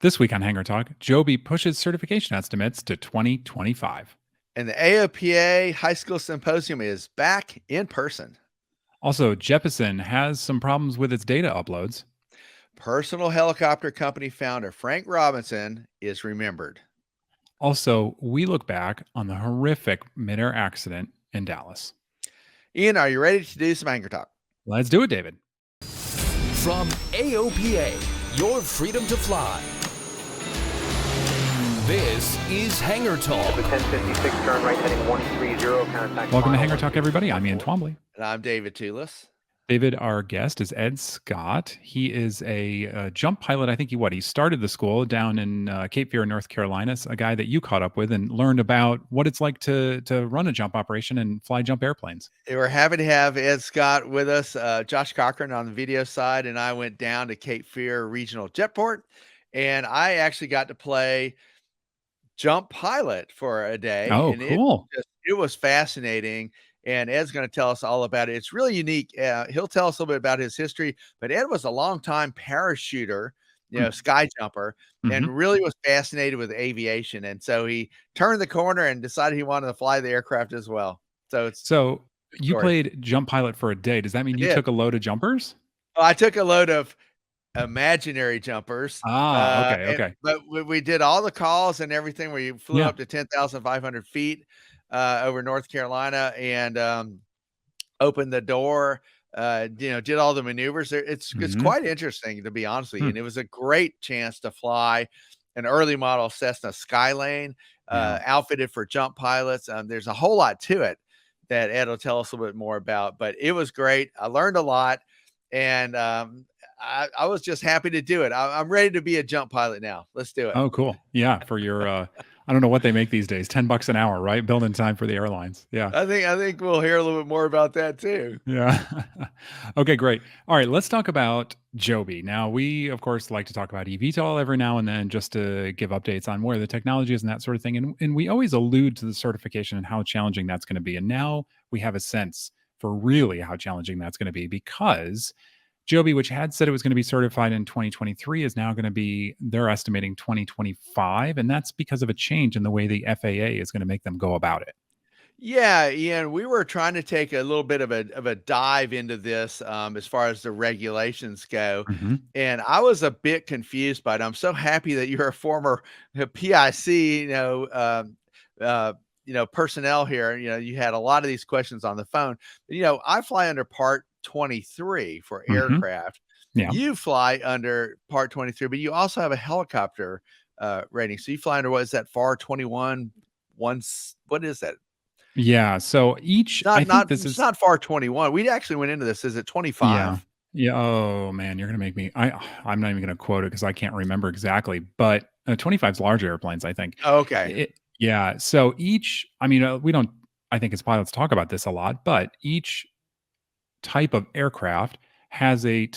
This week on Hangar Talk, Joby pushes certification estimates to 2025. And the AOPA High School Symposium is back in person. Also, Jeppesen has some problems with its data uploads. Personal helicopter company founder Frank Robinson is remembered. Also, we look back on the horrific midair accident in Dallas. Ian, are you ready to do some Hangar Talk? Let's do it, David. From AOPA, your freedom to fly. This is Hangar Talk. 1056, turn right, heading 130, contact. Welcome to Hangar Talk, everybody. I'm Ian Twombly. And I'm David Toulis. David, our guest, is Ed Scott. He is a jump pilot. I think he started the school down in Cape Fear, North Carolina. It's a guy that you caught up with and learned about what it's like to run a jump operation and fly jump airplanes. We're happy to have Ed Scott with us. Josh Cochran on the video side, and I went down to Cape Fear Regional Jetport, and I actually got to play jump pilot for a day. Oh, and cool. It was fascinating. And Ed's going to tell us all about it. It's really unique. He'll tell us a little bit about his history, but Ed was a longtime parachuter, sky jumper, and really was fascinated with aviation. And so he turned the corner and decided he wanted to fly the aircraft as well. So you played jump pilot for a day. Does that mean you took a load of jumpers? Well, I took a load of imaginary jumpers. Okay. But we did all the calls and everything. We flew up to 10,500 feet over North Carolina and opened the door. Did all the maneuvers. It's quite interesting, to be honest with you. And it was a great chance to fly an early model Cessna Skylane, outfitted for jump pilots. There's a whole lot to it that Ed will tell us a little bit more about, but it was great. I learned a lot, and I was just happy to do it. I'm ready to be a jump pilot now. Let's do it. Oh, cool. Yeah. For your, I don't know what they make these days, $10 an hour, right? Building time for the airlines. Yeah. I think we'll hear a little bit more about that too. Yeah. Okay, great. All right. Let's talk about Joby. Now, we, of course, like to talk about eVTOL every now and then just to give updates on where the technology is and that sort of thing. And we always allude to the certification and how challenging that's going to be. And now we have a sense for really how challenging that's going to be, because Joby, which had said it was going to be certified in 2023, is now going to be, they're estimating 2025. And that's because of a change in the way the FAA is going to make them go about it. Yeah, Ian, we were trying to take a little bit of a dive into this as far as the regulations go. And I was a bit confused by it. I'm so happy that you're a former PIC, personnel here. You had a lot of these questions on the phone. I fly under Part 23 for aircraft. Yeah. You fly under Part 23, but you also have a helicopter rating. So you fly under, what is that, FAR 21? What is that? Yeah. So each, it's not FAR 21. We actually went into this. Is it 25? Yeah. Oh man, you're gonna make me. I'm not even gonna quote it because I can't remember exactly. But 25 is large airplanes, I think. Oh, okay. Yeah. So each, we don't. I think as pilots talk about this a lot, but each type of aircraft has a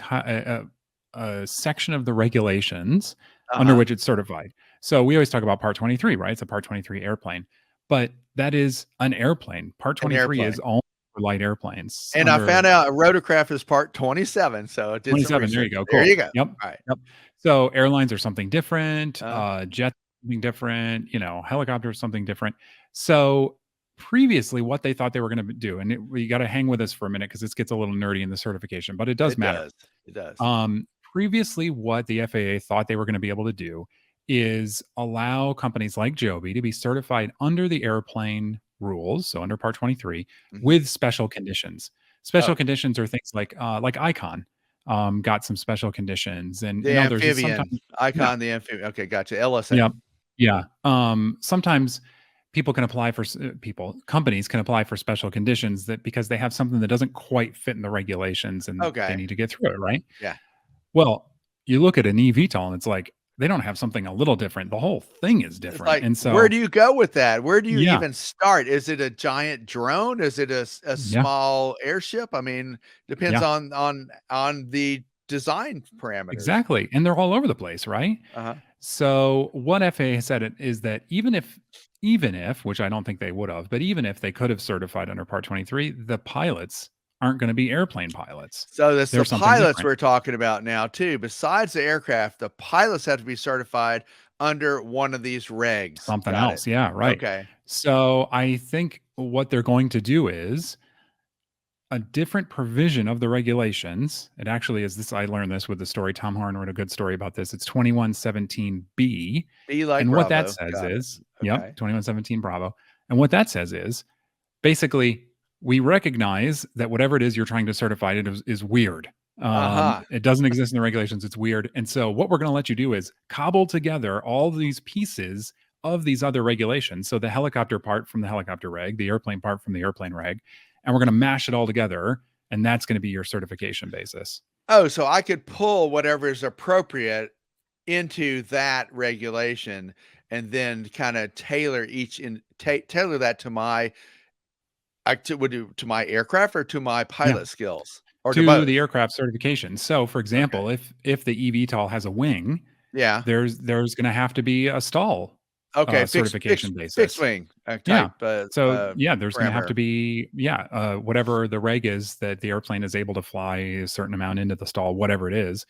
section of the regulations under which it's certified. So we always talk about Part 23, right? It's a Part 23 airplane, but that is an airplane. Part 23 is only for light airplanes. And I found out a rotorcraft is Part 27. So it did 27. There you go. Cool. There you go. Yep. All right. Yep. So airlines are something different. Jets something different. Helicopters something different. So previously, what they thought they were going to do, and we got to hang with us for a minute because this gets a little nerdy in the certification, but it does matter. It does. Previously, what the FAA thought they were going to be able to do is allow companies like Joby to be certified under the airplane rules, so under Part 23, with special conditions. Special conditions are things like Icon got some special conditions, and the amphibian Icon, the amphibian. Okay, gotcha. LSA. Yeah. Sometimes companies can apply for special conditions that because they have something that doesn't quite fit in the regulations, and they need to get through it, right? Yeah. Well, you look at an eVTOL and it's like, they don't have something a little different. The whole thing is different. Like, and so where do you go with that? Where do you even start? Is it a giant drone? Is it a small airship? I mean, depends on the design parameters. Exactly. And they're all over the place, right? So what FAA said is that even if, which I don't think they would have, but even if they could have certified under Part 23, the pilots aren't going to be airplane pilots. So that's They're the something pilots different. we're talking about now too. Besides the aircraft, the pilots have to be certified under one of these regs. Something Got it. else. Yeah, right. Okay. So I think what they're going to do is a different provision of the regulations. It actually is this. I learned this with the story. Tom Horn wrote a good story about this. It's 2117B. Be like And what that Bravo. says Got it. is, yep, Okay. 2117 Bravo. And what that says is basically we recognize that whatever it is you're trying to certify is weird. Uh-huh. It doesn't exist in the regulations. It's weird. And so what we're going to let you do is cobble together all these pieces of these other regulations. So the helicopter part from the helicopter reg, the airplane part from the airplane reg, and we're going to mash it all together. And that's going to be your certification basis. Oh, so I could pull whatever is appropriate into that regulation and then kind of tailor tailor that to my to my aircraft or to my Yeah. pilot skills or to To both. the aircraft certification. So for Okay. example, if the eVTOL has a wing, Yeah. there's going to have to be a stall Okay. Fixed certification fixed basis. wing Yeah. type So yeah, there's going to have to parameter. be whatever the reg is that the airplane is able to fly a certain amount into the stall, whatever it is.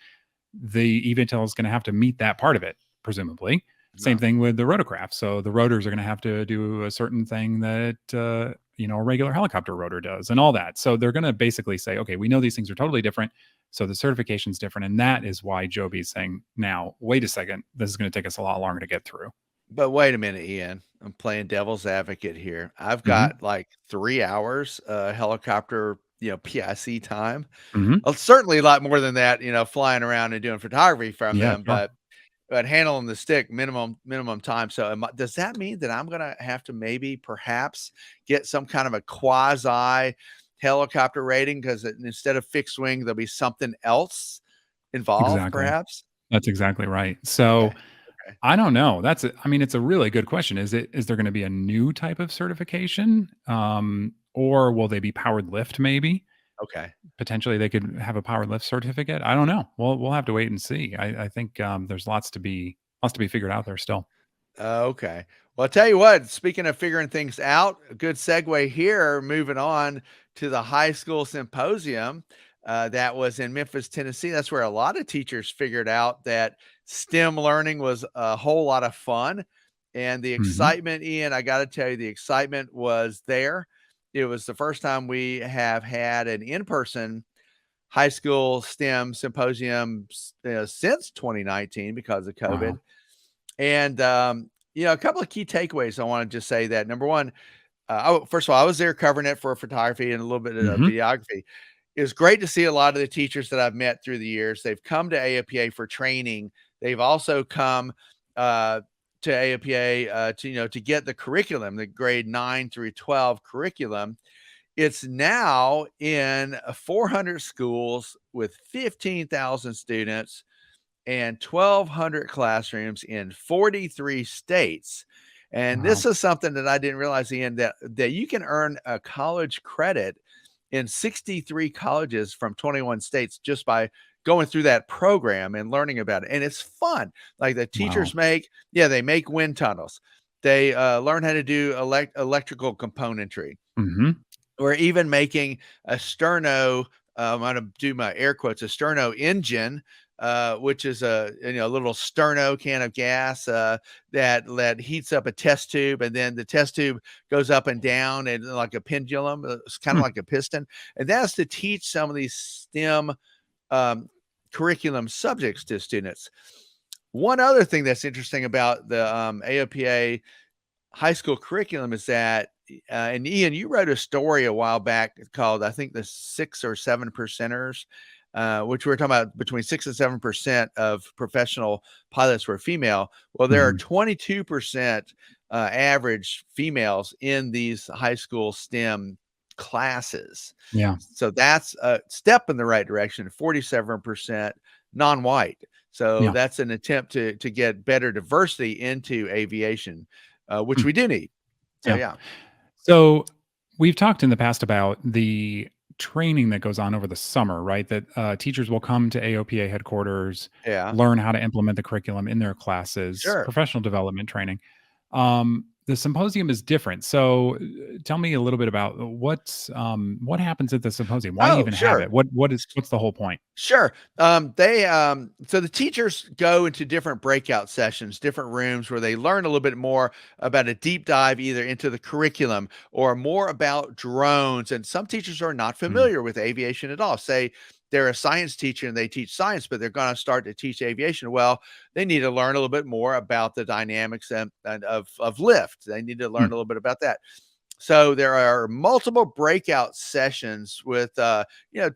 The eVTOL is going to have to meet that part of it, presumably. Same No. thing with the rotorcraft. So the rotors are going to have to do a certain thing that a regular helicopter rotor does, and all that. So they're going to basically say, okay, we know these things are totally different. So the certification's different, and that is why Joby's saying, now, wait a second, this is going to take us a lot longer to get through. But wait a minute, Ian. I'm playing devil's advocate here. I've Hmm. got like 3 hours helicopter, PIC time. Hmm. Certainly a lot more than that, flying around and doing photography from Yeah, them, sure. but handling the stick minimum time. So does that mean that I'm gonna have to maybe perhaps get some kind of a quasi helicopter rating because instead of fixed wing there'll be something else involved, Exactly. perhaps? That's exactly right. Okay, So okay, I don't know. I mean, it's a really good question. Is there going to be a new type of certification? Or will they be powered lift maybe? okay. Potentially they could have a powered lift certificate. I don't know. We'll have to wait and see. I think there's lots to be figured out there still. Okay. Well, I'll tell you what, speaking of figuring things out, a good segue here, moving on to the high school symposium that was in Memphis, Tennessee. That's where a lot of teachers figured out that STEM learning was a whole lot of fun. And the Hmm. excitement, Ian, I got to tell you, the excitement was there. It was the first time we have had an in person high school STEM symposium since 2019 because of COVID. Wow. And, a couple of key takeaways. I want to just say that number one, first of all, I was there covering it for photography and a little bit of Hmm. videography. It was great to see a lot of the teachers that I've met through the years. They've come to AOPA for training. They've also come to AOPA to get the curriculum, the grade 9 through 12 curriculum. It's now in 400 schools with 15,000 students and 1,200 classrooms in 43 states. And Wow. this is something that I didn't realize, Ian, that you can earn a college credit in 63 colleges from 21 states just by going through that program and learning about it. And it's fun. Like the Wow. teachers they make wind tunnels. They learn how to do electrical componentry. Hmm. We're even making a sterno. I'm going to do my air quotes, a sterno engine, which is a little sterno can of gas that heats up a test tube, and then the test tube goes up and down and like a pendulum. It's kind of Hmm. like a piston, and that's to teach some of these STEM um, curriculum subjects to students. One other thing that's interesting about the AOPA high school curriculum is that, and Ian, you wrote a story a while back called, I think, the 6 or 7 percenters, which we were talking about between 6 and 7% of professional pilots were female. Well, there are Hmm. 22% average females in these high school STEM classes. Yeah. So that's a step in the right direction. 47% non-white. So Yeah. that's an attempt to get better diversity into aviation, which Hmm. we do need. So Yeah. yeah, So we've talked in the past about the training that goes on over the summer, right? That teachers will come to AOPA headquarters, yeah, learn how to implement the curriculum in their classes, sure. professional development training. the symposium is different. So tell me a little bit about what happens at the symposium? Why Oh, even have sure. it? What's the whole point? Sure. So the teachers go into different breakout sessions, different rooms where they learn a little bit more about a deep dive either into the curriculum or more about drones. And some teachers are not Mm, familiar with aviation at all. Say they're a science teacher and they teach science, but they're going to start to teach aviation. Well, they need to learn a little bit more about the dynamics and of lift. They need to learn mm, a little bit about that. So there are multiple breakout sessions with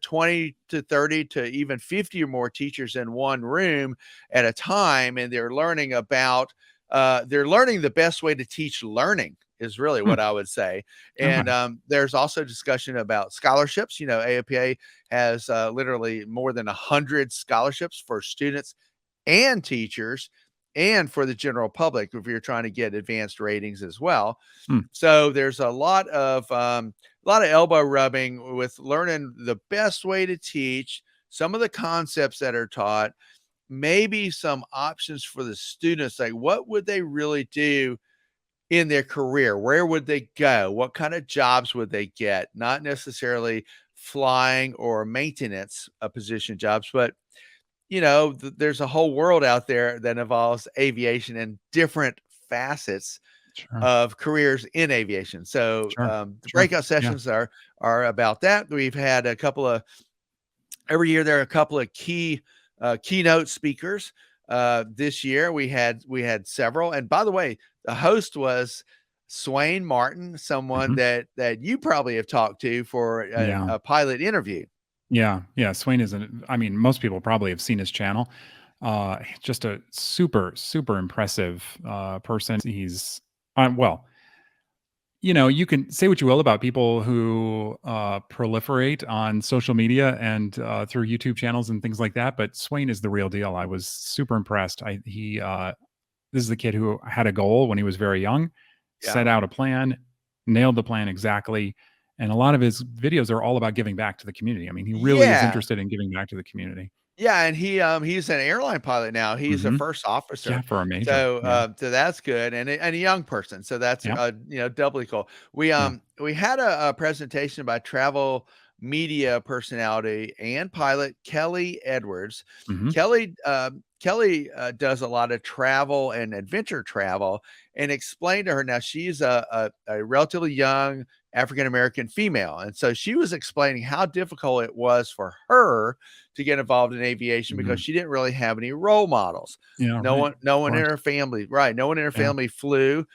20 to 30 to even 50 or more teachers in one room at a time, and they're learning the best way to teach learning is really mm. what I would say. And Okay. there's also discussion about scholarships. AOPA has literally more than 100 scholarships for students and teachers and for the general public if you're trying to get advanced ratings as well. Mm, So there's a lot of elbow rubbing with learning the best way to teach, some of the concepts that are taught, maybe some options for the students, like what would they really do in their career? Where would they go? What kind of jobs would they get? Not necessarily flying or maintenance position jobs, but there's a whole world out there that involves aviation and different facets sure. of careers in aviation. So Sure. the Sure. breakout Yeah. sessions are about that. We've had a couple of every year there are a couple of keynote speakers. This year we had several. And by the way, the host was Swain Martin, someone Mhm. that you probably have talked to for Yeah. a pilot interview. Yeah. Yeah. Swain I mean, most people probably have seen his channel. Just a super, super impressive person. He's well, you can say what you will about people who proliferate on social media and through YouTube channels and things like that, but Swain is the real deal. I was super impressed. This is the kid who had a goal when he was very young, Yeah. set out a plan, nailed the plan exactly, and a lot of his videos are all about giving back to the community. I mean, he really is Yeah. interested in giving back to the community. Yeah, and he's an airline pilot now. He's a Mhm. first Yeah, officer. for a major. So, Yeah. so that's good, and a young person. So that's Yep. doubly cool. We Yeah. we had a presentation by travel media personality and pilot Kelly Edwards. Mhm. Kelly does a lot of travel and adventure travel, and explained to her, now she's a relatively young African American female, and so she was explaining how difficult it was for her to get involved in aviation because Mhm. she didn't really have any role models. Yeah, No right. one, no Of one in course. her family, right? No one in her Yeah. family flew,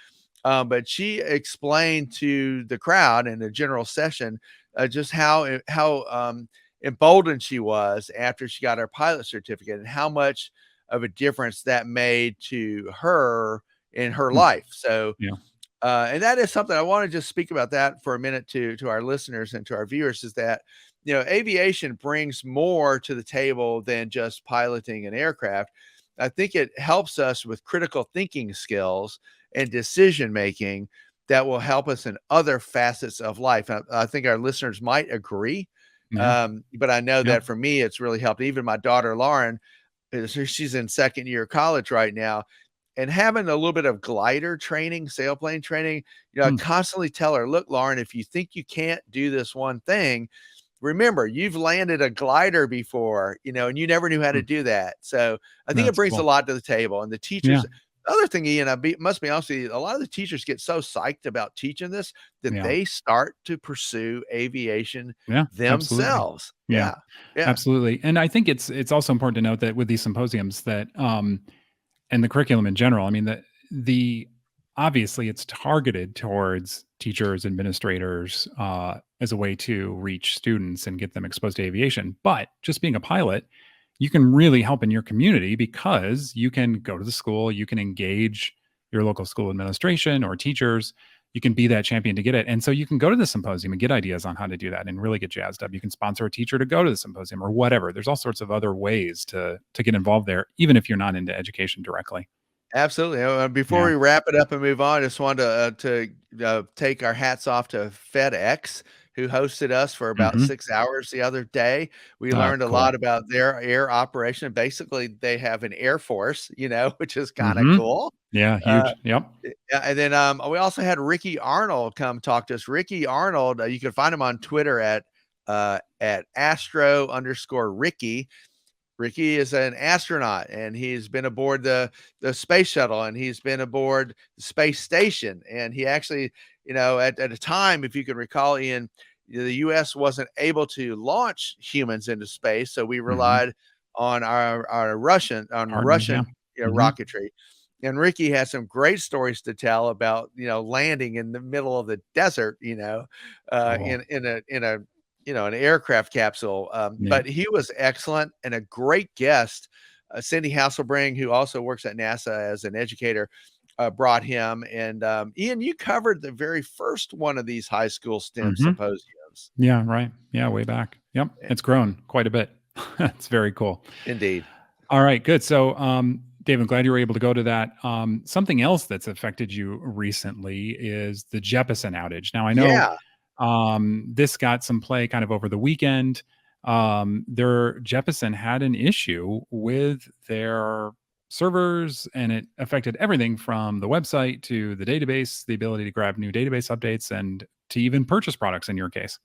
but she explained to the crowd in the general session just how emboldened she was after she got her pilot certificate and how much of a difference that made to her in her Mm. life. So Yeah. and that is something I want to just speak about that for a minute to our listeners and to our viewers, is that aviation brings more to the table than just piloting an aircraft. I think it helps us with critical thinking skills and decision making that will help us in other facets of life. I think our listeners might agree, Yeah. but I know Yeah. that for me, it's really helped. Even my daughter Lauren, she's in second year of college right now, and having a little bit of glider training, sailplane training, I Mm. constantly tell her, look, Lauren, if you think you can't do this one thing, remember you've landed a glider before, and you never knew how to Mm. do that. So I think it That's brings a cool. lot to the table. And the Yeah. teachers, other thing, Ian, must be honest with you, a lot of the teachers get so psyched about teaching this that Yeah. they start to pursue aviation Yeah. Absolutely. themselves. Yeah. Yeah. Yeah. Absolutely. And I think it's also important to note that with these symposiums that and the curriculum in general, I mean the obviously it's targeted towards teachers, administrators, as a way to reach students and get them exposed to aviation. But just being a pilot, you can really help in your community because you can go to the school, you can engage your local school administration or teachers. You can be that champion to get it. And so you can go to the symposium and get ideas on how to do that and really get jazzed up. You can sponsor a teacher to go to the symposium or whatever. There's all sorts of other ways to get involved there, even if you're not into education directly. Absolutely. Before Yeah. we wrap it up and move on, I just wanted to take our hats off to FedEx, who hosted us for about Mhm. 6 hours the other day. We learned a Cool. lot about their air operation. Basically, they have an air force, which is kinda Mhm. cool. Yeah, Uh, huge. Yep. yeah, and then, we also had Ricky Arnold come talk to us. Ricky Arnold, you can find him on Twitter at Astro_Ricky. Ricky is an astronaut, and he's been aboard the space shuttle, and he's been aboard the space station. And he actually, at a time, if you can recall, Ian, the U.S. wasn't able to launch humans into space, so we Mhm. relied on our Russian Partners, yeah. Mhm. rocketry. And Ricky has some great stories to tell about landing in the middle of the desert, Cool. in a an aircraft capsule. Yeah. But he was excellent and a great guest. Cindy Hasselbring, who also works at NASA as an educator, brought him. And Ian, you covered the very first one of these high school STEM Mhm. symposiums. Yeah, right. Yeah, way back. Yep. Eh, It's grown quite a bit. It's very cool. Indeed. All right, good. So, Dave, I'm glad you were able to go to that. Something else that's affected you recently is the Jeppesen outage. Now, I know Yeah, this got some play kind of over the weekend. Their Jeppesen had an issue with their servers, and it affected everything from the website to the database, the ability to grab new database updates, and to even purchase products in your case.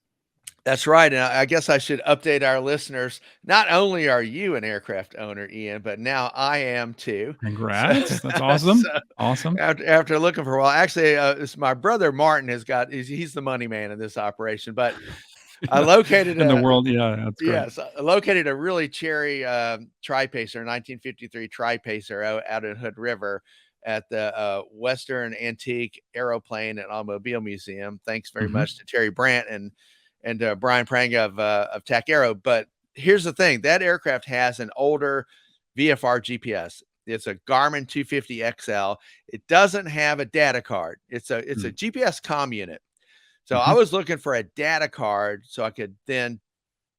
that's right. And I guess I should update our listeners. Not only are you an aircraft owner, Ian, but now I am too. So, Congrats. That's so awesome. Awesome. after looking for a while, actually, it's my brother Martin he's the money man in this operation. But I located In the a world, yeah, that's great. yes, I located a really cherry tri-pacer, 1953 tri-pacer out in Hood River at the Western Antique Aeroplane and Automobile Museum. Thanks very Mhm, much to Terry Brandt and Brian Pranga of TAC Aero. But here's the thing: that aircraft has an older VFR GPS. It's a Garmin 250 XL. It doesn't have a data card. It's a mm, GPS comm unit. So I mhm, was looking for a data card so I could then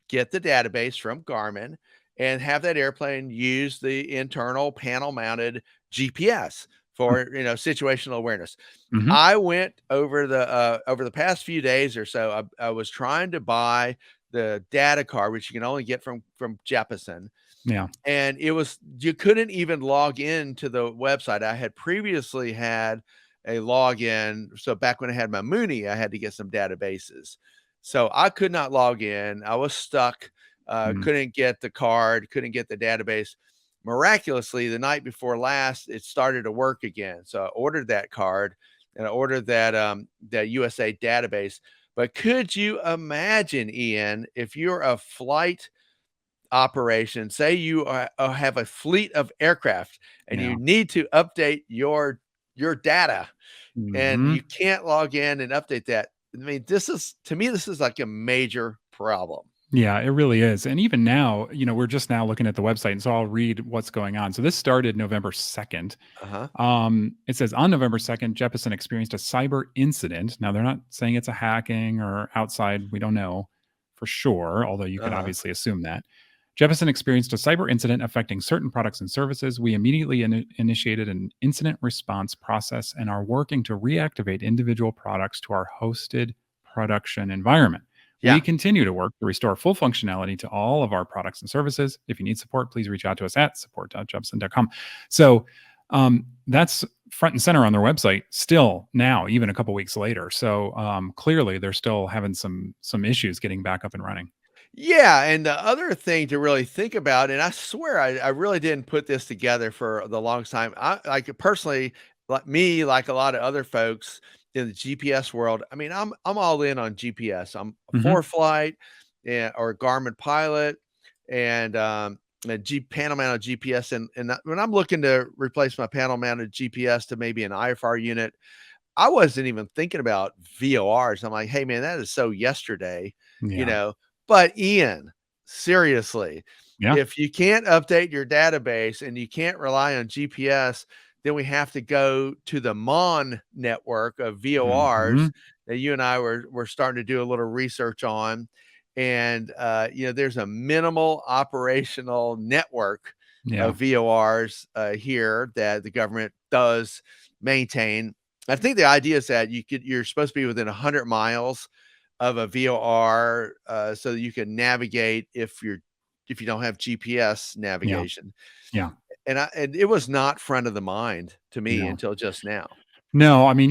get the database from Garmin and have that airplane use the internal panel mounted GPS mm, for situational awareness. mhm. I went over the past few days or so. I was trying to buy the data card, which you can only get from Jeppesen, Yeah. and you couldn't even log in to the website. I had previously had a login. So back when I had my Mooney, I had to get some databases. So I could not log in. I was stuck. Mm, Couldn't get the card, couldn't get the database. Miraculously, the night before last, it started to work again. So I ordered that card and I ordered that USA database. But could you imagine, Ian, if you're a flight operation, say you have a fleet of aircraft and you yeah. need to update your data and Mhm. you can't log in and update that. I mean, this is like a major problem. Yeah, it really is. And even now, we're just now looking at the website, and so I'll read what's going on. So this started November 2nd. Uh-huh. It says on November 2nd, Jeppesen experienced a cyber incident. Now they're not saying it's a hacking or outside. We don't know for sure, although you could Uh-huh. obviously assume that. Jeppesen experienced a cyber incident affecting certain products and services. We immediately initiated an incident response process and are working to reactivate individual products to our hosted production environment. We Yeah. continue to work to restore full functionality to all of our products and services. If you need support, please reach out to us at support.jeppesen.com. So that's front and center on their website still now, even a couple weeks later. So clearly, they're still having some issues getting back up and running. Yeah, and the other thing to really think about, and I swear I really didn't put this together for the longest time. I like personally, like me, like a lot of other folks in the GPS world. I mean, I'm all in on GPS. I'm a Hmm. for flight and or Garmin pilot and a panel mounted GPS. And when I'm looking to replace my panel mounted GPS to maybe an IFR unit, I wasn't even thinking about VORs. I'm like, hey man, that is so yesterday, you Yeah, know. But Ian, seriously, yeah. if you can't update your database and you can't rely on GPS, then we have to go to the MON network of Hmm. VORs that you and I were starting to do a little research on. And there's a minimal operational network Yeah. of VORs here that the government does maintain. I think the idea is that you're supposed to be within 100 miles of a VOR, so that you can navigate if you don't have GPS Yeah. navigation. Yeah. And it was not front of the mind to me No. until just now. No, I mean,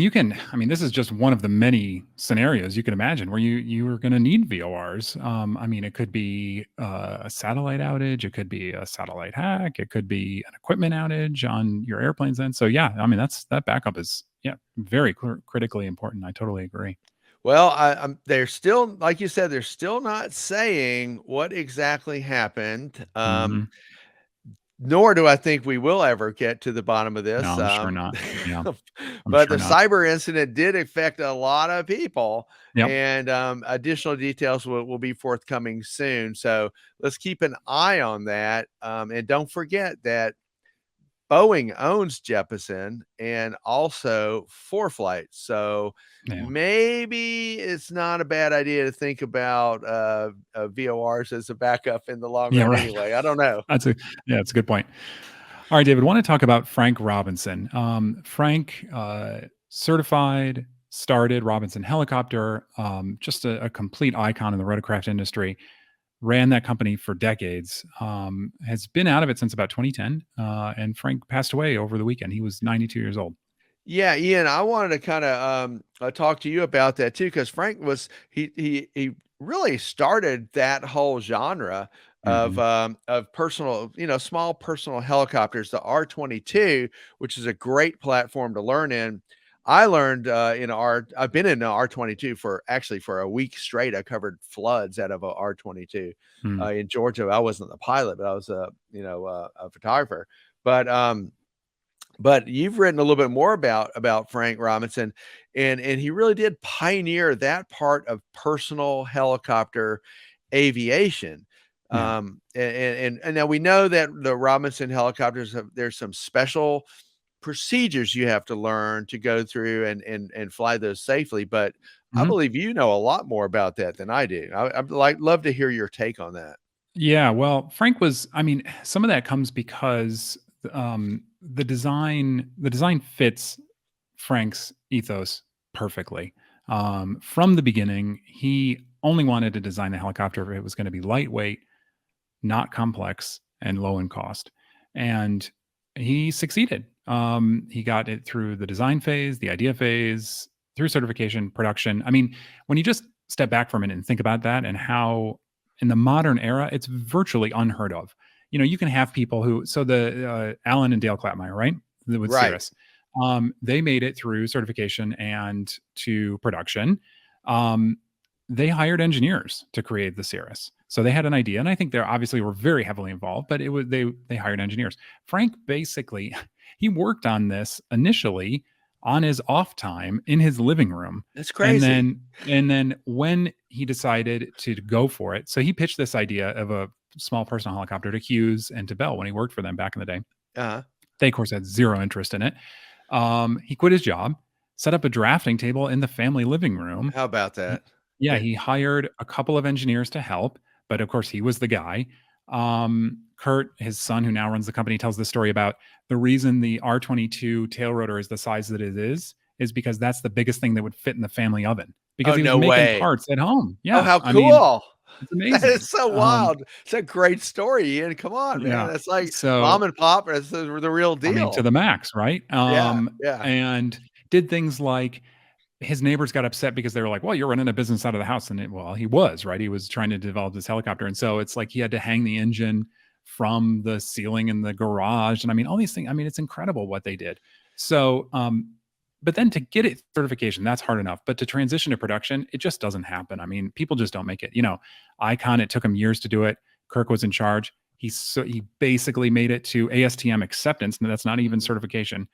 this is just one of the many scenarios you can imagine where you are gonna need VORs. I mean, it could be, a satellite outage, it could be a satellite hack, it could be an equipment outage on your airplanes then. So, yeah, I mean, that backup is, yeah, very critically important. I totally agree. Well, they're still, like you said, they're still not saying what exactly happened. Mhm. Nor do I think we will ever get to the bottom of No, this. I'm sure not. Yeah, I'm But the sure not. cyber incident did affect a lot of people, Yep. and additional details will be forthcoming soon. So let's keep an eye on that. And don't forget that Boeing owns Jeppesen and also ForeFlight. So Yeah. maybe it's not a bad idea to think about VORs as a backup in the long Yeah, run right. anyway. I don't know. That's a yeah, that's a good point. All right, David, want to talk about Frank Robinson. Frank, certified, started Robinson Helicopter, just a complete icon in the rotorcraft industry, ran that company for decades, has been out of it since about 2010. And Frank passed away over the weekend. He was 92 years old. Yeah, Ian, I wanted to kind of talk to you about that too, because Frank was he really started that whole genre Hmm. of personal, small personal helicopters, the R-22, which is a great platform to learn in. I learned I've been in the R-22 for a week straight. I covered floods out of a R-22 Mm. in Georgia. I wasn't the pilot, but I was a photographer. But you've written a little bit more about Frank Robinson, and he really did pioneer that part of personal helicopter aviation. Yeah. And now we know that the Robinson helicopters there's some special procedures you have to learn to go through and fly those safely. But I Mhm. believe you know a lot more about that than I do. I'd love to hear your take on that. Yeah, well, Frank was I mean, some of that comes because, the design fits Frank's ethos perfectly. From the beginning, he only wanted to design a helicopter if it was gonna be lightweight, not complex, and low in cost. And he succeeded. He got it through the design phase, the idea phase, through certification, production. I mean, when you just step back from it and think about that and how in the modern era, it's virtually unheard of. You can have people who, so the Alan and Dale Clapmeyer, right? With Right. Cirrus, they made it through certification and to production. Um, they hired engineers to create the Cirrus. So they had an idea, and I think they obviously were very heavily involved, but it was they hired engineers. Frank basically he worked on this initially on his off time in his living room. That's And crazy. then when he decided to go for it, so he pitched this idea of a small personal helicopter to Hughes and to Bell when he worked for them back in the day. Uh-huh. They of course had zero interest in it. He quit his job, set up a drafting table in the family living room. How about He that? Yeah, he hired a couple of engineers to help, but of course he was the guy. Kurt, his son, who now runs the company, tells the story about the reason the R-22 tail rotor is the size that it is because that's the biggest thing that would fit in the family oven because Oh, he was no making way. parts at home. Oh, Yeah, how I mean, cool. it's That is amazing. so wild. It's a great story, Ian. Come on, man. Yeah. That's like mom So and pop. That's the real I mean, to deal. the max, right? Yeah, yeah. And did things like his neighbors got upset because they were like, "Well, you're running a business out of the house," and he was right. He was trying to develop this helicopter, and so it's like he had to hang the engine from the ceiling in the garage, and I mean, all these things. I mean, it's incredible what they did. So, but then to get it certification, that's hard enough. But to transition to production, it just doesn't happen. I mean, people just don't make it. Icon, it took him years to do it. Kirk was in charge. He basically made it to ASTM acceptance, and that's not even certification.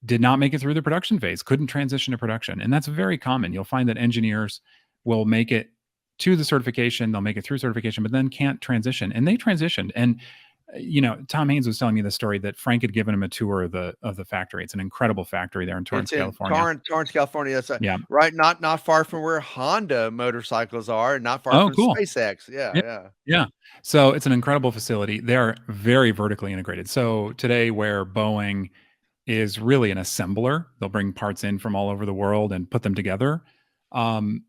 Did not make it through the production phase, couldn't transition to production. And that's very common. You'll find that engineers will make it to the certification, they'll make it through certification, but then can't transition. And they transitioned. And Tom Haynes was telling me the story that Frank had given him a tour of the factory. It's an incredible factory there in Torrance, It's in California. Torrance, California. That's Yeah. right. Not far from where Honda motorcycles are, and not far Oh, from cool. SpaceX. Yeah, Yeah. yeah. Yeah. So it's an incredible facility. They are very vertically integrated. So today, where Boeing is really an assembler. They'll bring parts in from all over the world and put them together. Um,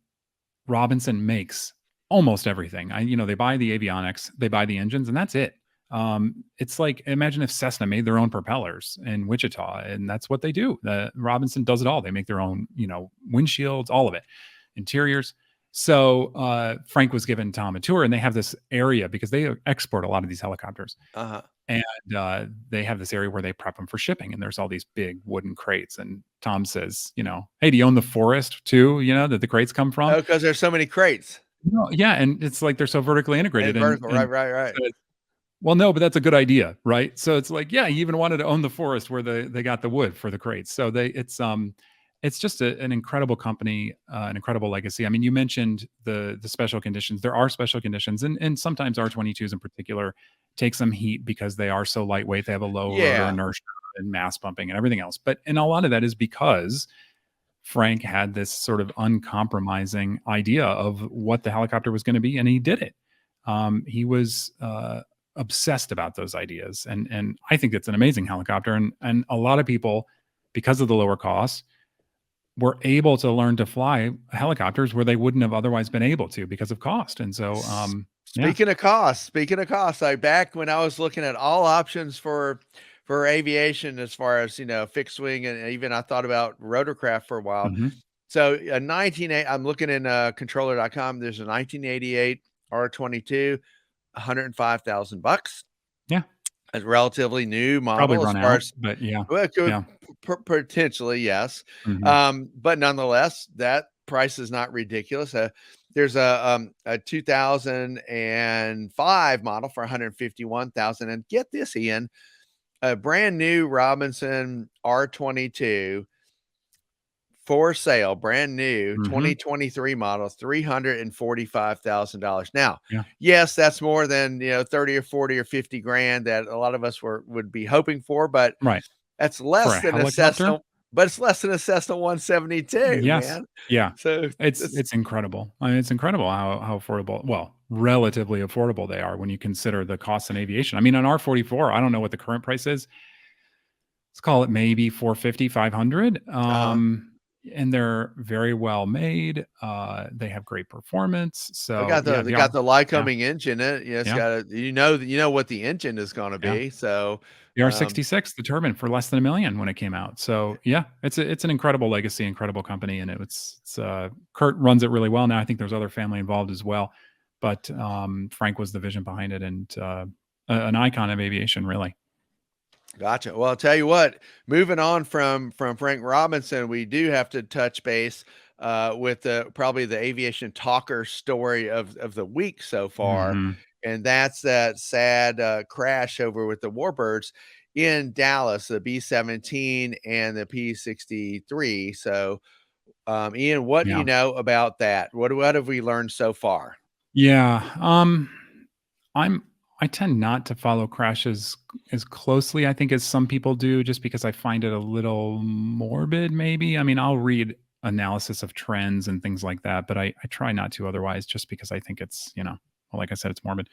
Robinson makes almost everything. They buy the avionics, they buy the engines, and that's it. It's like, imagine if Cessna made their own propellers in Wichita, and that's what they do. Robinson does it all. They make their own, windshields, all of it, interiors. So Frank was giving Tom a tour, and they have this area because they export a lot of these helicopters, Uh-huh. and they have this area where they prep them for shipping, and there's all these big wooden crates. And Tom says, "Hey, do you own the forest too? That the crates come from?" Oh, because there's so many crates Yeah, and it's like they're so vertically integrated, and and vertical. and Right. so well, no, but that's a good idea, right? So it's like, yeah, he even wanted to own the forest where they got the wood for the crates. So it's just an incredible company, an incredible legacy. I mean, you mentioned the special conditions. There are special conditions, and sometimes R-22s in particular take some heat because they are so lightweight. They have a low rotor Yeah. inertia and mass pumping and everything else. And a lot of that is because Frank had this sort of uncompromising idea of what the helicopter was going to be, and he did it. He was obsessed about those ideas, and I think it's an amazing helicopter. And a lot of people, because of the lower cost, were able to learn to fly helicopters where they wouldn't have otherwise been able to because of cost. And so, yeah. Speaking of costs, like back when I was looking at all options for aviation, as far as fixed wing, and even I thought about rotorcraft for a while. Mhm. So I'm looking in controller.com. There's a 1988 R22, $105,000. Yeah, A relatively new probably model as run far out, as, but yeah, well, it could yeah. potentially, yes. Mhm. But nonetheless, that price is not ridiculous. There's a 2005 model for 151,000, and get this, Ian, a brand new Robinson R22 for sale, brand new Mhm. 2023 model, $345,000. Now, Yeah, yes, that's more than 30 or 40 or 50 grand that a lot of us would be hoping for, but right. that's For a less than a helicopter? Cessna, but it's less than a Cessna 172, Yes. man. Yeah. So It's it's it's incredible. I mean, it's incredible how affordable, well, relatively affordable they are when you consider the costs in aviation. I mean, an R-44, I don't know what the current price is. Let's call it maybe 450, 500. uh And they're very well made. They have great performance. they So got the yeah, they they are. got the Yeah. Lycoming engine in it. It's Yeah. got what the engine is going to Yeah. be. So The um R-66, the turbine for less than $1 million when it came out. So yeah, it's an incredible legacy, incredible company, and Kurt runs it really well now. I think there's other family involved as well, but Frank was the vision behind it, and an icon of aviation, really. Gotcha. Well, I'll tell you what, moving on from Frank Robinson, we do have to touch base with probably the aviation talker story of the week so far, Mhm. and that's that sad crash over with the warbirds in Dallas, the B-17 and the P-63. So, Ian, what do you Yeah. know about that? What have we learned so far? Yeah. I'm I tend not to follow crashes as closely, I think, as some people do, just because I find it a little morbid, maybe. I mean, I'll read analysis of trends and things like that, but I try not to otherwise, just because I think it's, well, like I said, it's morbid.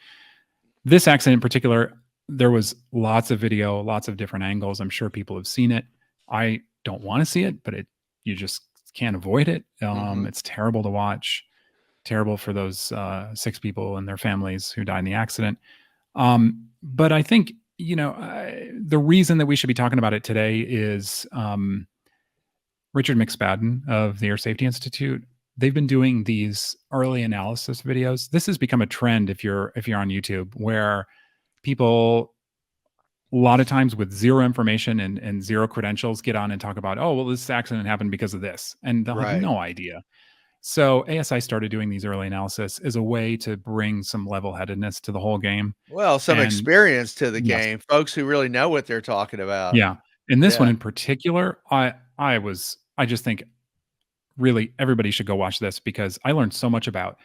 This accident in particular, there was lots of video, lots of different angles. I'm sure people have seen it. I don't want to see it, but you just can't avoid it. Hmm. It's terrible to watch, terrible for those 6 people and their families who died in the accident. But I think, the reason that we should be talking about it today is Richard McSpadden of the Air Safety Institute. They've been doing these early analysis videos. This has become a trend if you're on YouTube, where people, a lot of times with zero information and zero credentials, get on and talk about, oh, well, this accident happened because of this, and they'll have Right. no idea. So ASI started doing these early analysis as a way to bring some level-headedness to the whole game. Well, some And experience to the yes, game, folks who really know what they're talking about. yeah. And this one Yeah. in particular, I just think really everybody should go watch this, because I learned so much about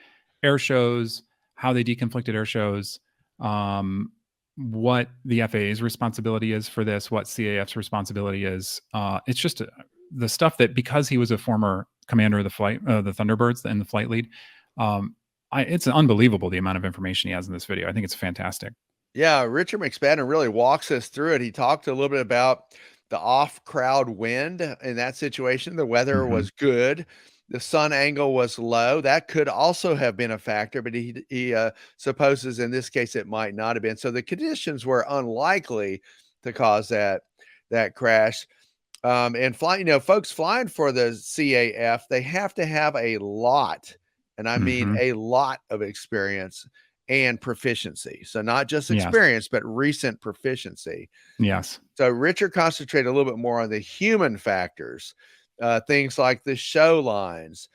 air shows, how they deconflicted air shows, um, what the FAA's responsibility is for this, what CAF's responsibility is. It's just the stuff that, because he was a former commander of the Thunderbirds and the flight lead. Um, it's unbelievable the amount of information he has in this video. I think it's fantastic. Yeah, Richard McSpadden really walks us through it. He talked a little bit about the off crowd wind in that situation. The weather Hmm. was good. the sun angle was low. That could also have been a factor, but he supposes in this case it might not have been. So the conditions were unlikely to cause that crash. And flying, folks flying for the CAF, they have to have a lot, and I mean Mhm. a lot of experience and proficiency. So not just Yes. experience, but recent proficiency. Yes. So Richard concentrated a little bit more on the human factors, things like the show lines.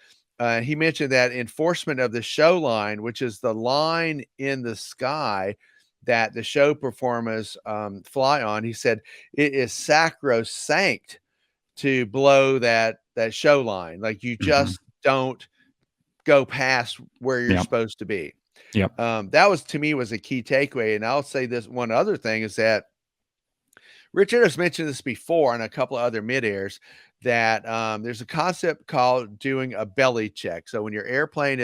He mentioned that enforcement of the show line, which is the line in the sky that the show performers fly on. He said it is sacrosanct to blow that show line. Like you Mhm. just don't go past where you're Yep. supposed to be. Yep. That was to me was a key takeaway. And I'll say this one other thing is that Richard has mentioned this before on a couple of other mid-airs that there's a concept called doing a belly check. So when your airplane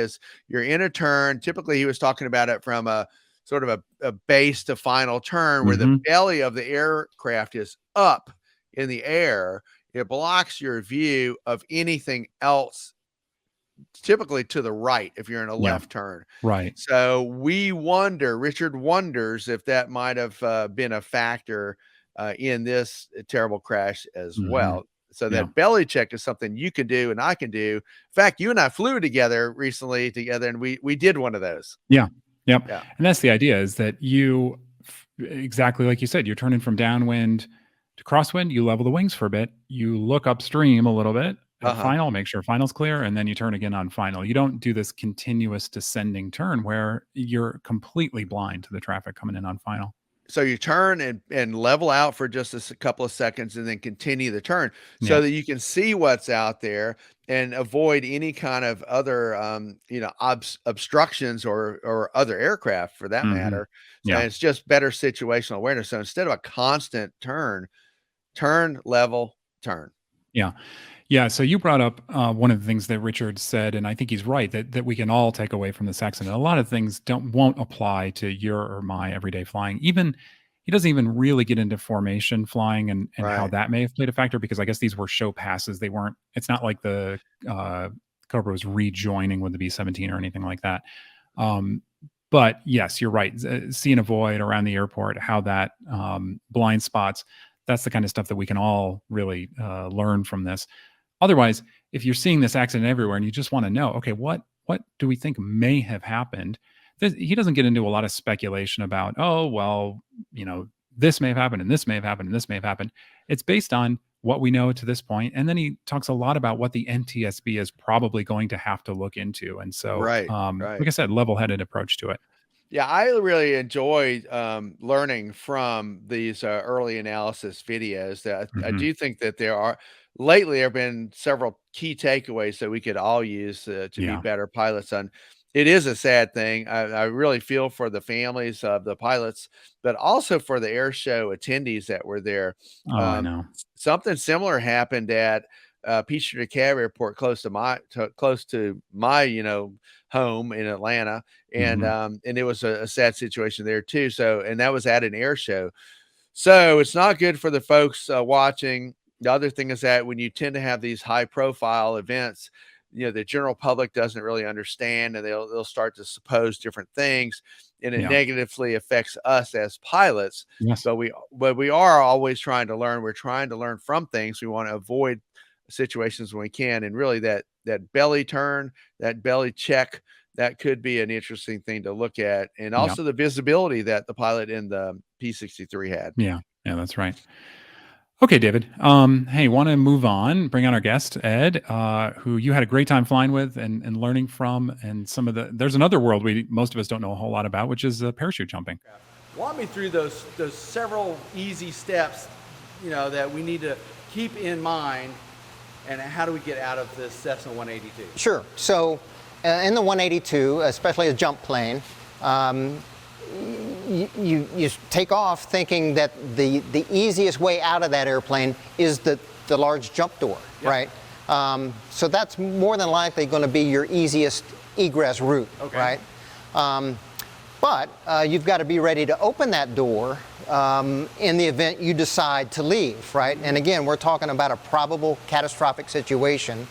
you're in a turn, typically he was talking about it from a sort of a base to final turn where the Mhm. belly of the aircraft is up in the air. It blocks your view of anything else, typically to the right if you're in a Yeah. left turn. Right. So Richard wonders if that might have been a factor in this terrible crash as Mhm. well. So Yeah. that belly check is something you can do and I can do. In fact, you and I flew recently together, and we did one of those. Yeah. Yep. Yeah. And that's the idea, is that exactly like you said, you're turning from downwind to crosswind, you level the wings for a bit, you look upstream a little bit at Uh-huh. final, make sure final's clear, and then you turn again on final. You don't do this continuous descending turn where you're completely blind to the traffic coming in on final. So you turn and level out for just a couple of seconds and then continue the turn so Yeah. that you can see what's out there and avoid any kind of other obstructions or other aircraft for that Mhm. matter. So Yeah. it's just better situational awareness. So instead of a constant turn, level, turn. Yeah. Yeah, so you brought up one of the things that Richard said, and I think he's right, that we can all take away from this accident. A lot of things won't apply to your or my everyday flying. Even he doesn't even really get into formation flying and how Right. that may have played a factor, because I guess these were show passes. They weren't. It's not like the Cobra was rejoining with the B-17 or anything like that. Um, but yes, you're right. See and avoid around the airport, how that blind spots. That's the kind of stuff that we can all really learn from this. Otherwise, if you're seeing this accident everywhere and you just want to know, okay, what do we think may have happened? He doesn't get into a lot of speculation about, oh, well, this may have happened and this may have happened and this may have happened. It's based on what we know to this point. And then he talks a lot about what the NTSB is probably going to have to look into. And so, Right. like I said, level-headed approach to it. Yeah, I really enjoy learning from these early analysis videos. That I Mhm. do think that lately there have been several key takeaways that we could all use to be Yeah. better pilots. And it is a sad thing. I really feel for the families of the pilots, but also for the air show attendees that were there. Oh, I Um, know. Something similar happened at Peachtree Cab Airport, close to my home in Atlanta, and Mhm. and it was a sad situation there too. So, and that was at an air show. So it's not good for the folks watching. The other thing is that when you tend to have these high profile events, the general public doesn't really understand, and they'll start to suppose different things, and it Yeah. negatively affects us as pilots. Yes. But we are always trying to learn. We're trying to learn from things. We want to avoid situations when we can, and really that belly turn, that belly check, that could be an interesting thing to look at, and Yeah. also the visibility that the pilot in the P-63 had. Yeah. Yeah, that's right. Okay, David. Hey, want to move on, bring on our guest, Ed, who you had a great time flying with and learning from, and there's another world most of us don't know a whole lot about, which is parachute jumping. Walk me through those several easy steps, that we need to keep in mind, and how do we get out of this Cessna 182? Sure. So in the 182, especially a jump plane, you take off thinking that the easiest way out of that airplane is the large jump door, Yep. right? So that's more than likely going to be your easiest egress route, Okay. right? But you've got to be ready to open that door in the event you decide to leave, right? And again, we're talking about a probable catastrophic situation.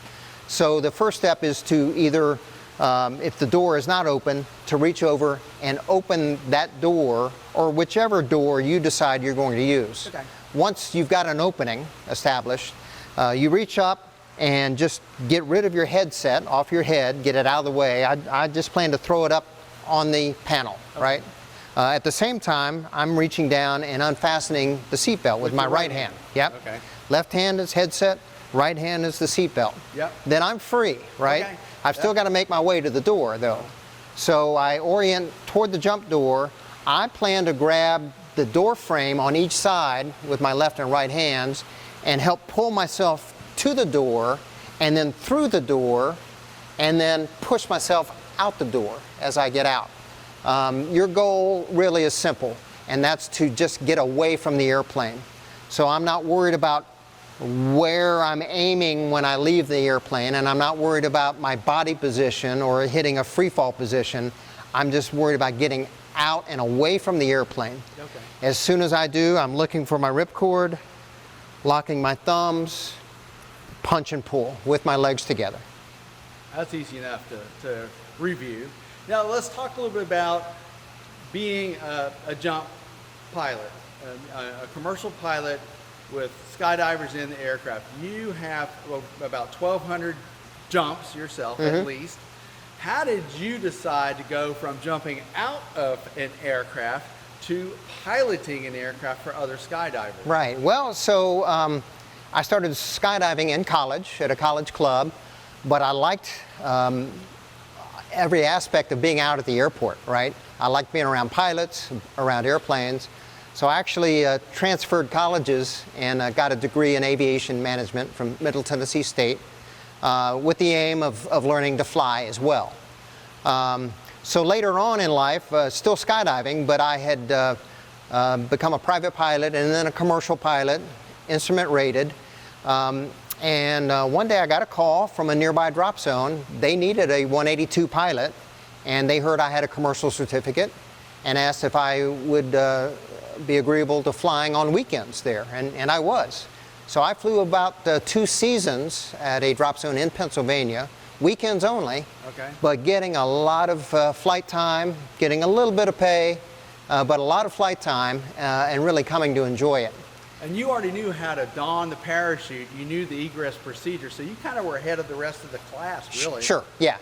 So the first step is to either, if the door is not open, to reach over and open that door, or whichever door you decide you're going to use. Okay. Once you've got an opening established, you reach up and just get rid of your headset off your head, get it out of the way. I just plan to throw it up on the panel, right? At the same time, I'm reaching down and unfastening the seatbelt with my right hand. Yep. Okay. Left hand is headset, right hand is the seatbelt. Yep. Then I'm free, right? Okay. I've still got to make my way to the door, though. So I orient toward the jump door. I plan to grab the door frame on each side with my left and right hands and help pull myself to the door and then through the door and then push myself out the door as I get out. Your goal really is simple, and that's to just get away from the airplane. So I'm not worried about where I'm aiming when I leave the airplane, and I'm not worried about my body position or hitting a free fall position. I'm just worried about getting out and away from the airplane. Okay. As soon as I do, I'm looking for my ripcord, locking my thumbs, punch and pull with my legs together. That's easy enough to review. Now let's talk a little bit about being a jump pilot, a commercial pilot with skydivers in the aircraft. You have about 1,200 jumps yourself at least. How did you decide to go from jumping out of an aircraft to piloting an aircraft for other skydivers? Right. Well, so I started skydiving in college at a college club, but I liked every aspect of being out at the airport, right? I liked being around pilots, around airplanes. So I actually transferred colleges and got a degree in aviation management from Middle Tennessee State with the aim of learning to fly as well. So later on in life, still skydiving, but I had become a private pilot and then a commercial pilot, instrument rated. And one day I got a call from a nearby drop zone. They needed a 182 pilot, and they heard I had a commercial certificate and asked if I would be agreeable to flying on weekends there, and I was. So I flew about 2 seasons at a drop zone in Pennsylvania, weekends only, but getting a lot of flight time, getting a little bit of pay, but a lot of flight time, and really coming to enjoy it. And you already knew how to don the parachute. You knew the egress procedure, so you kind of were ahead of the rest of the class, really. Sure, yeah.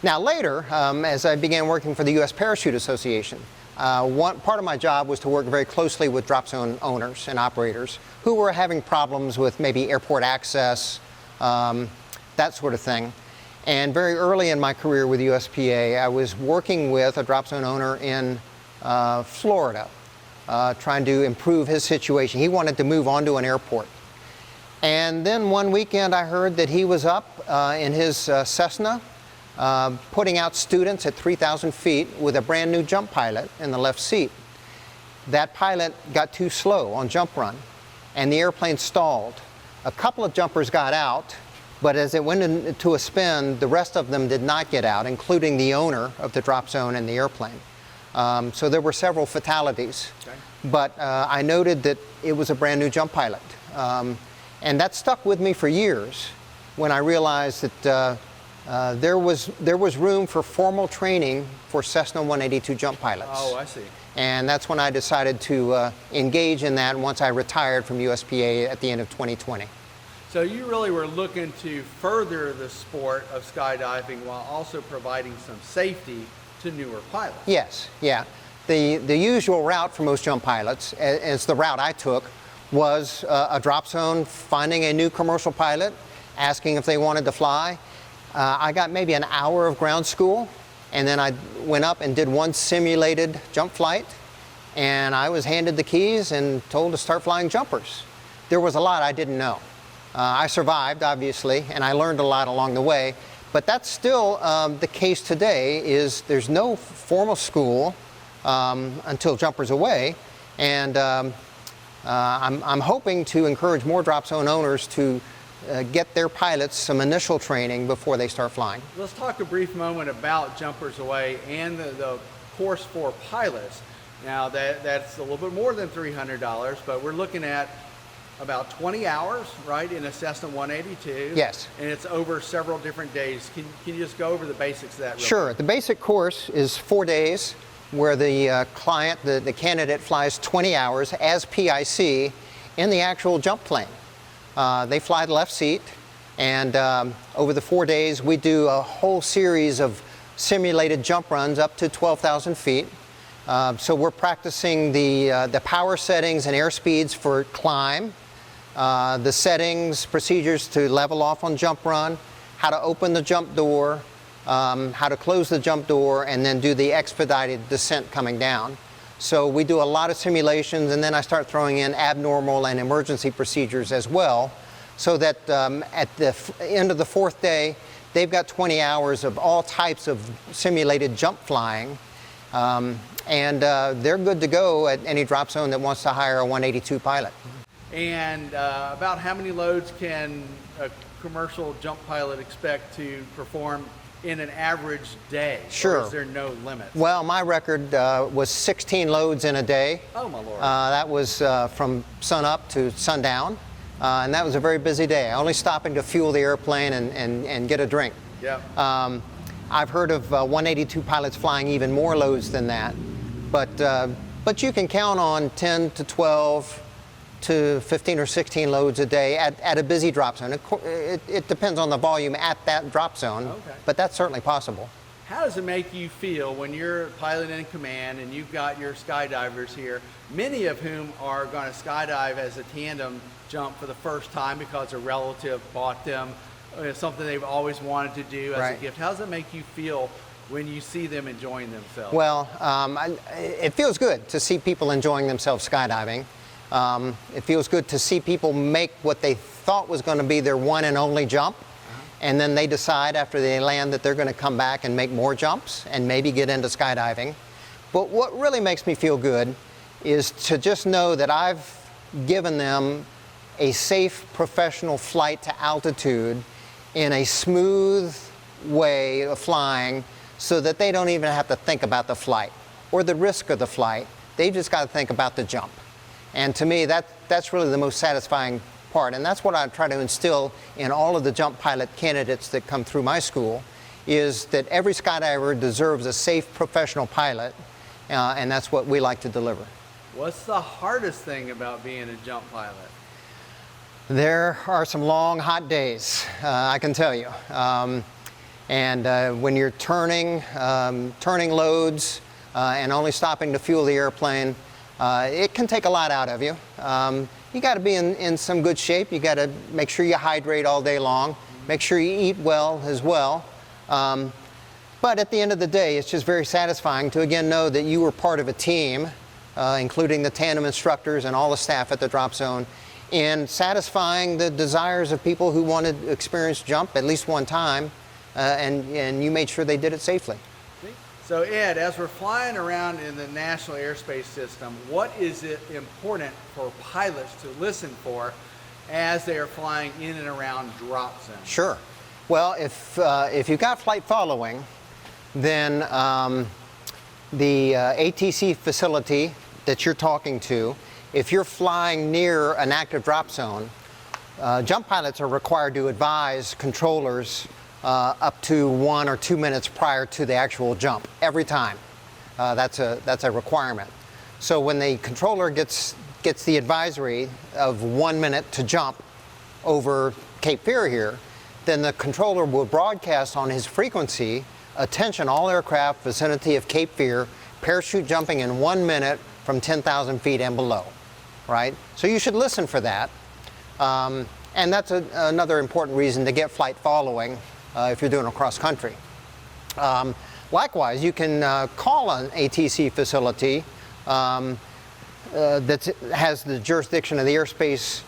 Now later, as I began working for the U.S. Parachute Association, one part of my job was to work very closely with drop zone owners and operators who were having problems with maybe airport access, that sort of thing. And very early in my career with USPA, I was working with a drop zone owner in Florida, trying to improve his situation. He wanted to move on to an airport. And then one weekend I heard that he was up in his Cessna, putting out students at 3,000 feet with a brand new jump pilot in the left seat. That pilot got too slow on jump run, and the airplane stalled. A couple of jumpers got out, but as it went into a spin, the rest of them did not get out, including the owner of the drop zone and the airplane. So there were several fatalities, but I noted that it was a brand new jump pilot. And that stuck with me for years when I realized that there was room for formal training for Cessna 182 jump pilots. Oh, I see. And that's when I decided to engage in that once I retired from USPA at the end of 2020. So you really were looking to further the sport of skydiving while also providing some safety to newer pilots. Yes, yeah. The usual route for most jump pilots, as the route I took, was a drop zone, finding a new commercial pilot, asking if they wanted to fly. I got maybe an hour of ground school, and then I went up and did one simulated jump flight, and I was handed the keys and told to start flying jumpers. There was a lot I didn't know. I survived, obviously, and I learned a lot along the way, but that's still the case today. Is there's no formal school until Jumper's away, and I'm hoping to encourage more drop zone owners to get their pilots some initial training before they start flying. Let's talk a brief moment about Jumpers Away and the course for pilots. Now that's a little bit more than $300, but we're looking at about 20 hours, right, in a Cessna 182. Yes. And it's over several different days. Can you just go over the basics of that real Sure. quick? The basic course is 4 days where the client, the candidate, flies 20 hours as PIC in the actual jump plane. They fly the left seat, and over the 4 days we do a whole series of simulated jump runs up to 12,000 feet. So we're practicing the power settings and airspeeds for climb, the settings, procedures to level off on jump run, how to open the jump door, how to close the jump door, and then do the expedited descent coming down. So we do a lot of simulations, and then I start throwing in abnormal and emergency procedures as well, so that at the end of the 4th day, they've got 20 hours of all types of simulated jump flying, and they're good to go at any drop zone that wants to hire a 182 pilot. And about how many loads can a commercial jump pilot expect to perform in an average day? Sure. Or is there no limit? Well, my record was 16 loads in a day. Oh, my Lord. That was from sun up to sundown, and that was a very busy day, only stopping to fuel the airplane and get a drink. Yep. I've heard of 182 pilots flying even more loads than that, but you can count on 10 to 12 to 15 or 16 loads a day at a busy drop zone. It depends on the volume at that drop zone, Okay. but that's certainly possible. How does it make you feel when you're pilot in command and you've got your skydivers here, many of whom are going to skydive as a tandem jump for the first time because a relative bought them, something they've always wanted to do as Right. a gift? How does it make you feel when you see them enjoying themselves? Well, it feels good to see people enjoying themselves skydiving. It feels good to see people make what they thought was going to be their one and only jump, and then they decide after they land that they're going to come back and make more jumps and maybe get into skydiving. But what really makes me feel good is to just know that I've given them a safe professional flight to altitude in a smooth way of flying, so that they don't even have to think about the flight or the risk of the flight. They've just got to think about the jump. And to me, that's really the most satisfying part. And that's what I try to instill in all of the jump pilot candidates that come through my school, is that every skydiver deserves a safe professional pilot, and that's what we like to deliver. What's the hardest thing about being a jump pilot? There are some long, hot days, I can tell you. And when you're turning loads and only stopping to fuel the airplane, it can take a lot out of you. You got to be in some good shape. You got to make sure you hydrate all day long. Make sure you eat well as well. But at the end of the day, it's just very satisfying to again know that you were part of a team, including the tandem instructors and all the staff at the drop zone, in satisfying the desires of people who wanted to experience jump at least one time, and you made sure they did it safely. So Ed, as we're flying around in the National Airspace System, what is it important for pilots to listen for as they are flying in and around drop zones? Sure. Well, if you've got flight following, then the ATC facility that you're talking to, if you're flying near an active drop zone, jump pilots are required to advise controllers up to 1 or 2 minutes prior to the actual jump, every time. That's a requirement. So when the controller gets the advisory of 1 minute to jump over Cape Fear here, then the controller will broadcast on his frequency, attention all aircraft vicinity of Cape Fear, parachute jumping in 1 minute from 10,000 feet and below, right? So you should listen for that. And that's another important reason to get flight following if you're doing a cross country. Likewise, you can call an ATC facility that has the jurisdiction of the airspace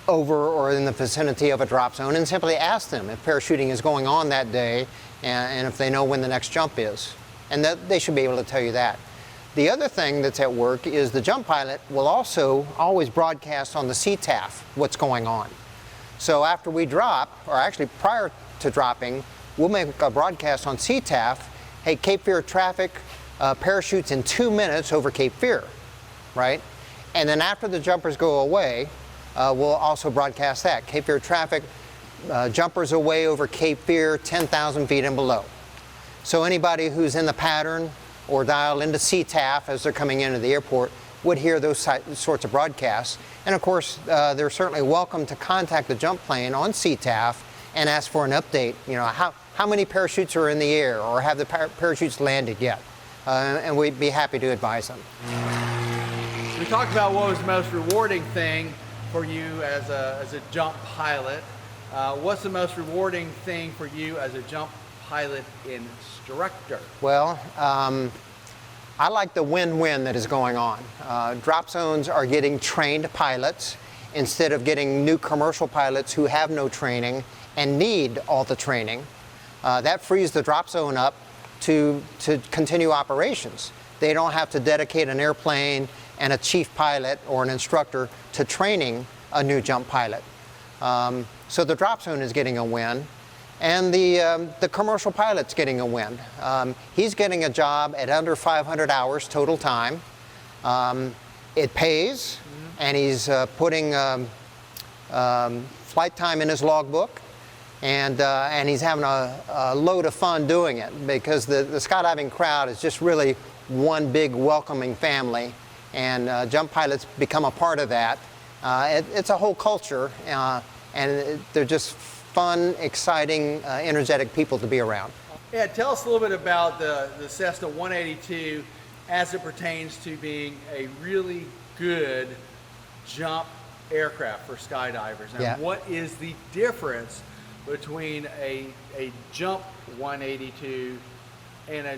over or in the vicinity of a drop zone and simply ask them if parachuting is going on that day and if they know when the next jump is. And that they should be able to tell you that. The other thing that's at work is the jump pilot will also always broadcast on the CTAF what's going on. So after we drop, or actually prior to dropping, we'll make a broadcast on CTAF, hey, Cape Fear traffic parachutes in 2 minutes over Cape Fear, right? And then after the jumpers go away, will also broadcast that. Cape Fear traffic, jumpers away over Cape Fear, 10,000 feet and below. So anybody who's in the pattern or dial into CTAF as they're coming into the airport would hear those sorts of broadcasts. And of course, they're certainly welcome to contact the jump plane on CTAF and ask for an update. You know, how many parachutes are in the air, or have the parachutes landed yet? And we'd be happy to advise them. We talked about what was the most rewarding thing for you as a jump pilot. What's the most rewarding thing for you as a jump pilot instructor? Well, I like the win-win that is going on. Drop zones are getting trained pilots instead of getting new commercial pilots who have no training and need all the training. That frees the drop zone up to continue operations. They don't have to dedicate an airplane and a chief pilot or an instructor to training a new jump pilot. So the drop zone is getting a win, and the commercial pilot's getting a win. He's getting a job at under 500 hours total time. It pays, and he's putting flight time in his logbook, and he's having a load of fun doing it, because the skydiving crowd is just really one big welcoming family, and jump pilots become a part of that. It's a whole culture, and they're just fun, exciting, energetic people to be around. Yeah, tell us a little bit about the Cessna 182 as it pertains to being a really good jump aircraft for skydivers. Now, Yeah. what is the difference between a jump 182 and a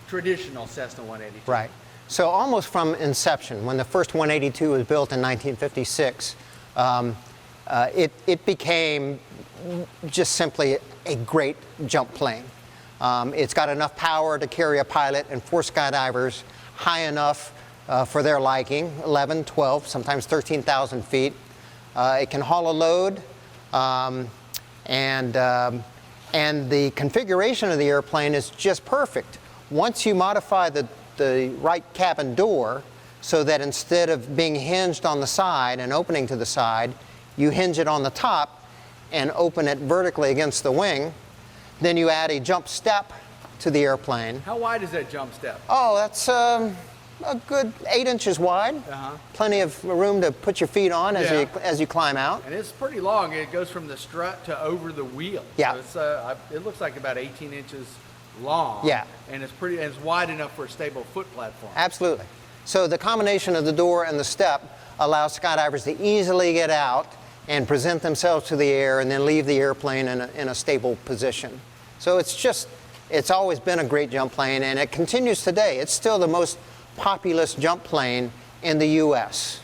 traditional Cessna 182? Right. So almost from inception, when the first 182 was built in 1956, it became just simply a great jump plane. It's got enough power to carry a pilot and 4 skydivers high enough for their liking, 11, 12, sometimes 13,000 feet. It can haul a load, and the configuration of the airplane is just perfect. Once you modify the right cabin door so that instead of being hinged on the side and opening to the side, you hinge it on the top and open it vertically against the wing, then you add a jump step to the airplane. How wide is that jump step? Oh, that's a good 8 inches wide. Plenty of room to put your feet on as you climb out. And it's pretty long. It goes from the strut to over the wheel. Yeah. So it looks like about 18 inches long. Yeah. And it's wide enough for a stable foot platform. Absolutely. So the combination of the door and the step allows skydivers to easily get out and present themselves to the air and then leave the airplane in a stable position. So it's always been a great jump plane, and it continues today. It's still the most populous jump plane in the U.S.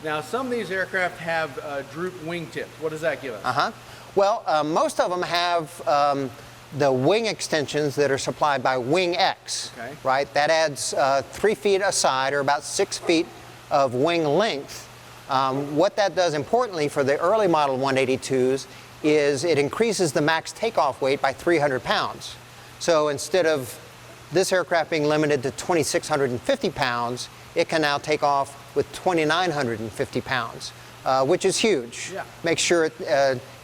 Now, some of these aircraft have droop wingtips. What does that give us? Well, most of them have the wing extensions that are supplied by Wing X, Okay. right? That adds 3 feet aside, or about 6 feet of wing length. What that does importantly for the early model 182s is it increases the max takeoff weight by 300 pounds. So instead of this aircraft being limited to 2,650 pounds, it can now take off with 2,950 pounds, which is huge. Yeah. Make sure,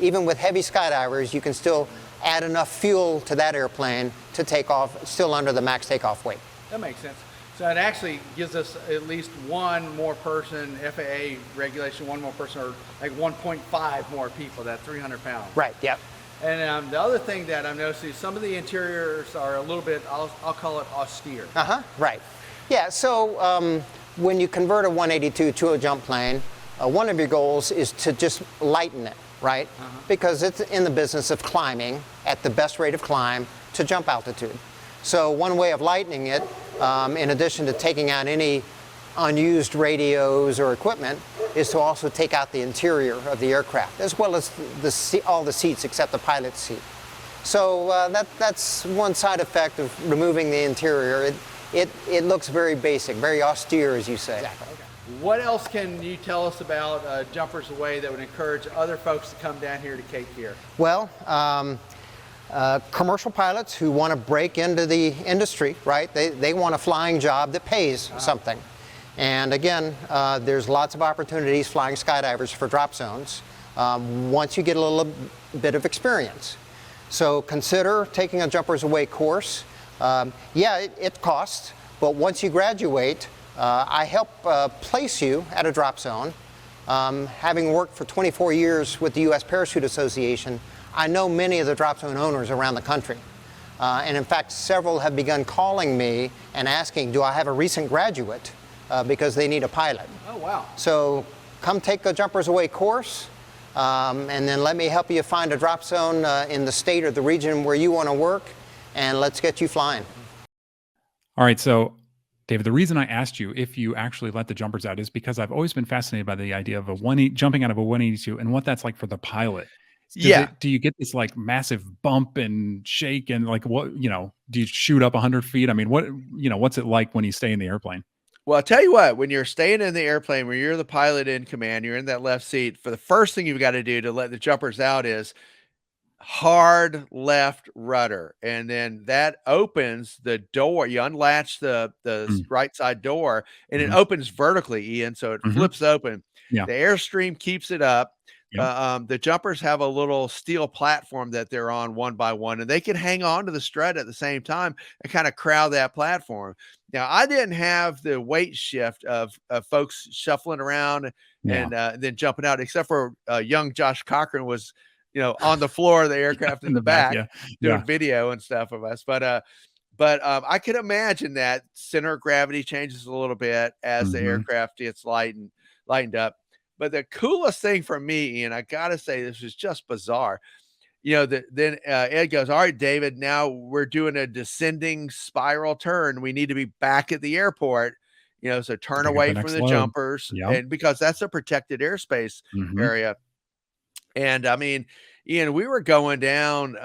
even with heavy skydivers, you can still add enough fuel to that airplane to take off still under the max takeoff weight. That makes sense. So it actually gives us at least one more person, FAA regulation, one more person, or like 1.5 more people, that 300 pounds. Right, yep. And the other thing that I'm noticing, some of the interiors are a little bit, I'll call it austere. Right. Yeah, so when you convert a 182 to a jump plane, one of your goals is to just lighten it, right? Because it's in the business of climbing at the best rate of climb to jump altitude. So one way of lightening it, in addition to taking out any unused radios or equipment, is to also take out the interior of the aircraft, as well as all the seats except the pilot's seat. So that's one side effect of removing the interior. It looks very basic, very austere, as you say. Exactly. Okay. What else can you tell us about Jumpers Away that would encourage other folks to come down here to Cape Fear? Well, commercial pilots who want to break into the industry, right? They want a flying job that pays something. And again, there's lots of opportunities flying skydivers for drop zones once you get a little bit of experience. So consider taking a Jumpers Away course. Yeah, it costs, but once you graduate, I help place you at a drop zone. Having worked for 24 years with the U.S. Parachute Association, I know many of the drop zone owners around the country. And in fact, several have begun calling me and asking, do I have a recent graduate? Because they need a pilot. Oh, wow. So come take a Jumpers Away course, and then let me help you find a drop zone in the state or the region where you want to work, and let's get you flying. All right, so David, the reason I asked you if you actually let the jumpers out is because I've always been fascinated by the idea of jumping out of a 182 and what that's like for the pilot. Do you get this like massive bump and shake and like what, do you shoot up 100 feet? I mean, what's it like when you stay in the airplane? Well, I'll tell you what, when you're staying in the airplane, where you're the pilot in command, you're in that left seat, for the first thing you've got to do to let the jumpers out is hard left rudder. And then that opens the door. You unlatch the right side door and it opens vertically, Ian. So it flips open. Yeah. The airstream keeps it up. Yep. The jumpers have a little steel platform that they're on one by one, and they can hang on to the strut at the same time and kind of crowd that platform. Now, I didn't have the weight shift of folks shuffling around and then jumping out, except for young Josh Cochran was, on the floor of the aircraft in the back doing video and stuff of us. But I could imagine that center of gravity changes a little bit as the aircraft gets lightened up. But the coolest thing for me, Ian, I got to say, this was just bizarre. Then Ed goes, all right, David, now we're doing a descending spiral turn. We need to be back at the airport, so turn away from the jumpers. And because that's a protected airspace area. And I mean, Ian, we were going down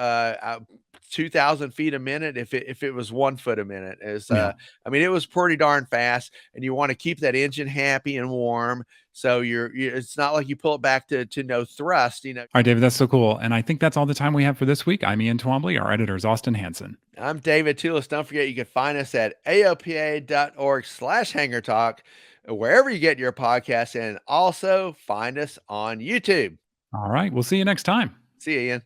2,000 feet a minute if it was 1 foot a minute. I mean, it was pretty darn fast, and you want to keep that engine happy and warm. So it's not like you pull it back to no thrust, All right, David, that's so cool. And I think that's all the time we have for this week. I'm Ian Twombly. Our editor is Austin Hanson. I'm David Toulis. Don't forget, you can find us at aopa.org/Hangar Talk, wherever you get your podcasts, and also find us on YouTube. All right. We'll see you next time. See you, Ian.